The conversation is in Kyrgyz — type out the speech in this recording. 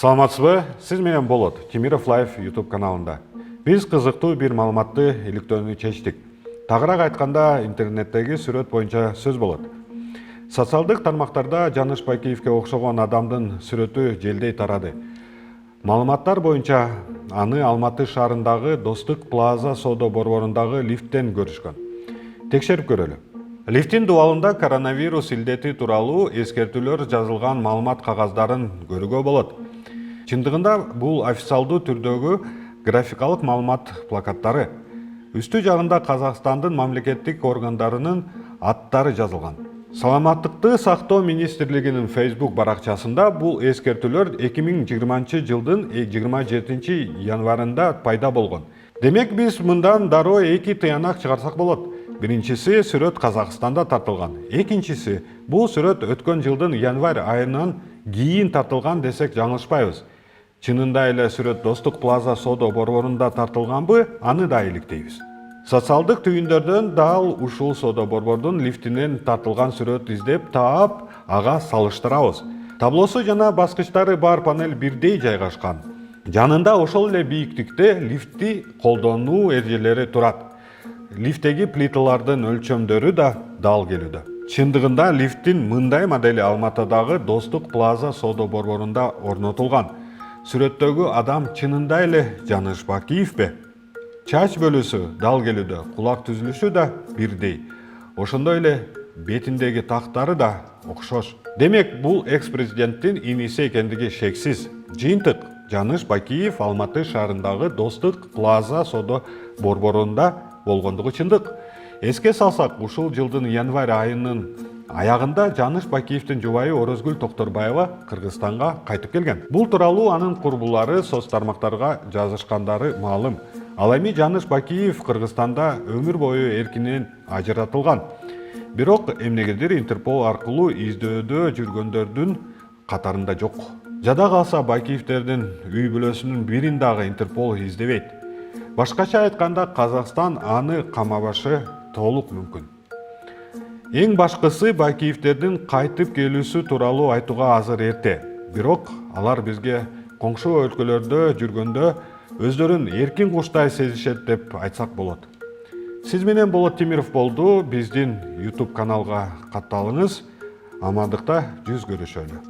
Саламатсызбы, сиз менен Болот, Темиров Лайф YouTube каналында. Биз кызыктуу бир маалыматты иликтөөнү чечтик. Тагыраак айтканда, интернеттеги сүрөт боюнча сөз болот. Социалдык тармактарда Жаныш Бакиевке окшогон адамдын сүрөтү желдей тарады. Маалыматтар боюнча аны Алматы шаарындагы Достук Плаза соода борборундагы лифттен көрүшкөн. Текшерип көрөлү. Лифттин дубалында коронавирус илдети тууралуу эскертүүлөр жазылган маалымат кагаздарын көрүүгө болот. Чындыгында бул официалдуу түрдөгү графикалык маалымат плакаттары. Үстү жагында Казакстандын мамлекеттик органдарынын аттары жазылган. Саламаттыкты сактоо министрлигинин Facebook баракчасында бул эскертүүлөр 2020 жылдын 27 январында пайда болгон. Демек биз мындан дароо эки тыянак чыгарсак болот. Биринчиси сүрөт Казакстанда тартылган. Экинчиси бул сүрөт өткөн жылдын январь айынан кийин тартылган десек жаңылышпайбыз. Чынында эле сүрөт Достук Плаза соода борборунда тартылганбы, аны да иликтейбиз. Социалдык түйүндөрдөн дал ушул соода борбордун лифтинен тартылган сүрөт издеп таап, ага салыштырабыз. Таблосу жана баскычтары бар панель бирдей жайгашкан. Жанында ошол эле бийиктикте лифтти колдонуу эрежелери турат. Лифттеги плиталардын өлчөмдөрү да дал келүүдө. Чындыгында лифттин мындай модели Алматыдагы Достук Плаза соода борборунда орнотулган. Сүрөттөгү адам чынында эле Жаныш Бакиевпи? Чач бөлүүсү дал келүүдө, кулак түзүлүшү да бирдей. Ошондой эле бетиндеги тактары да окшош. Демек, бул экс-президенттин иниси экендиги шексиз. Жыйынтык: Жаныш Бакиев Алматы шаарындагы Достук Плаза соода борборунда болгондугу чындык. Эске салсак, ушул жылдын январь айынын аягында Жаныш Бакиевдин жубайы Орозгүл Токторбаева Кыргызстанга кайтып келген. Бул тууралуу анын курбулары соц тармактарга жазышкандары маалым. Ал эми Жаныш Бакиев Кыргызстанда өмүр бою эркинен ажыратылган. Бирок эмнегедир Интерпол аркылуу издөөдө жүргөндөрдүн катарында жок. Жада калса, Бакиевдердин үй бүлөсүнүн бирин дагы Интерпол издебейт. Башкача айтканда, Казакстан аны камабашы толук мүмкүн. Эң башкысы, Бакиевдердин кайтып келүүсү тууралуу айтууга азыр эрте. Бирок алар бизге коңшу өлкөлөрдө жүргөндө өздөрүн эркин куштай сезишет деп айтсак болот. Сиз менен Болот Темиров болду. Биздин YouTube каналга катталыңыз. Амандыкта жүз көрүшөлү.